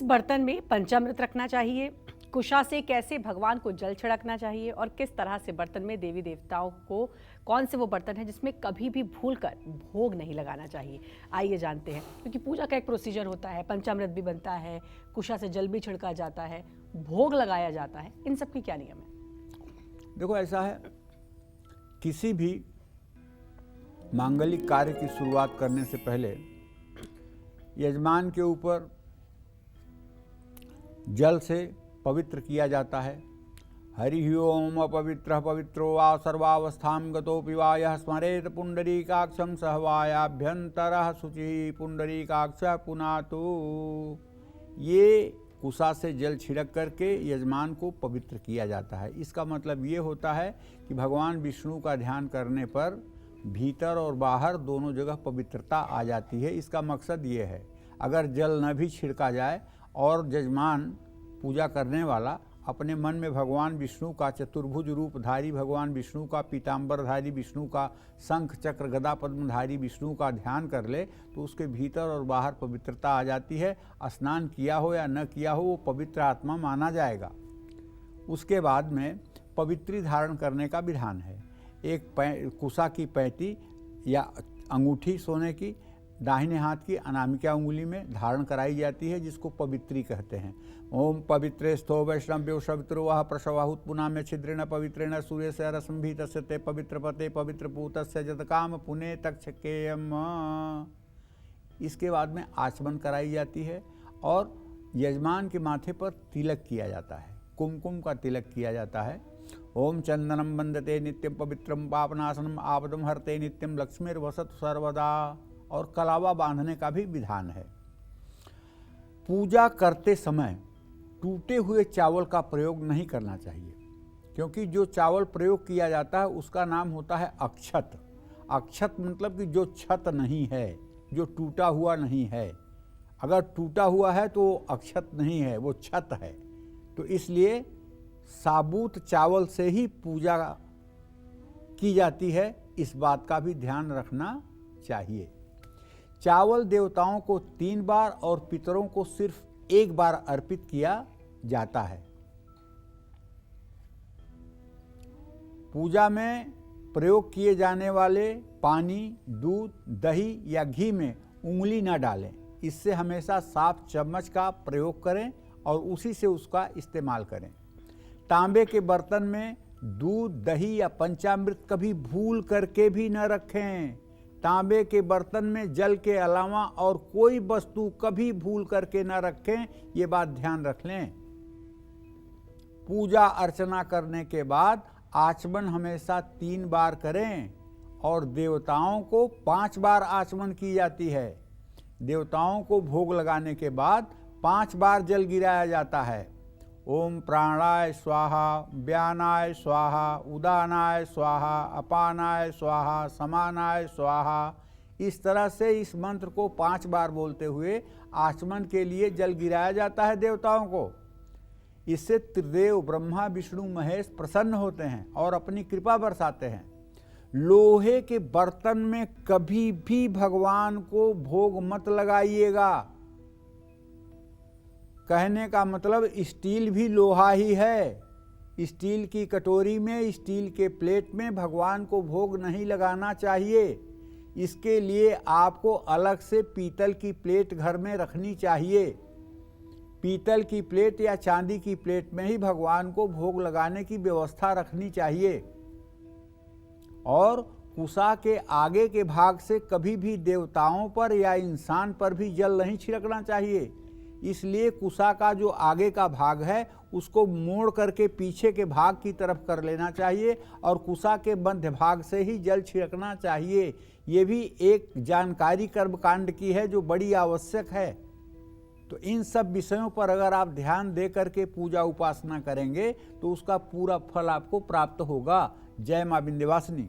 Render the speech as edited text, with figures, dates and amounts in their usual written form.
किस बर्तन में पंचामृत रखना चाहिए, कुशा से कैसे भगवान को जल छिड़कना चाहिए और किस तरह से बर्तन में देवी देवताओं को कौन से वो बर्तन है जिसमें कभी भी भूलकर भोग नहीं लगाना चाहिए, आइए जानते हैं। क्योंकि पूजा का एक प्रोसीजर होता है, पंचामृत भी बनता है, कुशा से जल भी छिड़का जाता है, भोग लगाया जाता है, इन सब की क्या नियम है? देखो, ऐसा है, किसी भी मांगलिक कार्य की शुरुआत करने से पहले यजमान के ऊपर जल से पवित्र किया जाता है। हरि ओम अपवित्र पवित्रो वा सर्वावस्थां गतोऽपि वा यः स्मरेत पुंडरीकाक्षं सहवायाभ्यंतरः शुचिः पुंडरीकाक्षः पुनातु। ये कुशा से जल छिड़क करके यजमान को पवित्र किया जाता है। इसका मतलब ये होता है कि भगवान विष्णु का ध्यान करने पर भीतर और बाहर दोनों जगह पवित्रता आ जाती है। इसका मकसद ये है, अगर जल न भी छिड़का जाए और यजमान पूजा करने वाला अपने मन में भगवान विष्णु का चतुर्भुज रूपधारी भगवान विष्णु का पीताम्बरधारी विष्णु का शंख चक्र गदा पद्मधारी विष्णु का ध्यान कर ले तो उसके भीतर और बाहर पवित्रता आ जाती है। स्नान किया हो या न किया हो, वो पवित्र आत्मा माना जाएगा। उसके बाद में पवित्री धारण करने का विधान है। एक कुशा की पैंती या अंगूठी सोने की दाहिने हाथ की अनामिका उंगली में धारण कराई जाती है, जिसको पवित्री कहते हैं। ओम पवित्रे स्थो वैष्णव्यो सवित्रो वह प्रसवाहुत पुना में छिद्रेण पवित्रेण सूर्य से रसंभीत ते पवित्र पते पवित्र पूतस्य जतकाम पुणे तक्षकेयम। इसके बाद में आचमन कराई जाती है और यजमान के माथे पर तिलक किया जाता है, कुमकुम का तिलक किया जाता है। ओम चंदनम वंदते नित्यम पवित्रम पापनाशनम आपदम हरते नित्यम लक्ष्मीर्वसत सर्वदा। और कलावा बांधने का भी विधान है। पूजा करते समय टूटे हुए चावल का प्रयोग नहीं करना चाहिए, क्योंकि जो चावल प्रयोग किया जाता है उसका नाम होता है अक्षत। अक्षत मतलब कि जो छत नहीं है, जो टूटा हुआ नहीं है। अगर टूटा हुआ है तो अक्षत नहीं है, वो छत है। तो इसलिए साबुत चावल से ही पूजा की जाती है, इस बात का भी ध्यान रखना चाहिए। चावल देवताओं को 3 बार और पितरों को सिर्फ 1 बार अर्पित किया जाता है। पूजा में प्रयोग किए जाने वाले पानी, दूध, दही या घी में उंगली न डालें। इससे हमेशा साफ चम्मच का प्रयोग करें और उसी से उसका इस्तेमाल करें। तांबे के बर्तन में दूध, दही या पंचामृत कभी भूल करके भी न रखें। तांबे के बर्तन में जल के अलावा और कोई वस्तु कभी भूल करके न रखें, ये बात ध्यान रख लें। पूजा अर्चना करने के बाद आचमन हमेशा 3 बार करें और देवताओं को 5 बार आचमन की जाती है। देवताओं को भोग लगाने के बाद 5 बार जल गिराया जाता है। ओम प्राणाय स्वाहा, व्यानाय स्वाहा, उदानाय स्वाहा, अपानाय स्वाहा, समानाय स्वाहा। इस तरह से इस मंत्र को 5 बार बोलते हुए आचमन के लिए जल गिराया जाता है देवताओं को। इससे त्रिदेव ब्रह्मा विष्णु महेश प्रसन्न होते हैं और अपनी कृपा बरसाते हैं। लोहे के बर्तन में कभी भी भगवान को भोग मत लगाइएगा। कहने का मतलब स्टील भी लोहा ही है। स्टील की कटोरी में, स्टील के प्लेट में भगवान को भोग नहीं लगाना चाहिए। इसके लिए आपको अलग से पीतल की प्लेट घर में रखनी चाहिए। पीतल की प्लेट या चांदी की प्लेट में ही भगवान को भोग लगाने की व्यवस्था रखनी चाहिए। और कुशा के आगे के भाग से कभी भी देवताओं पर या इंसान पर भी जल नहीं छिड़कना चाहिए। इसलिए कुशा का जो आगे का भाग है उसको मोड़ करके पीछे के भाग की तरफ कर लेना चाहिए और कुशा के मध्य भाग से ही जल छिड़कना चाहिए। ये भी एक जानकारी कर्मकांड की है जो बड़ी आवश्यक है। तो इन सब विषयों पर अगर आप ध्यान दे करके पूजा उपासना करेंगे तो उसका पूरा फल आपको प्राप्त होगा। जय मां विंध्यवासिनी।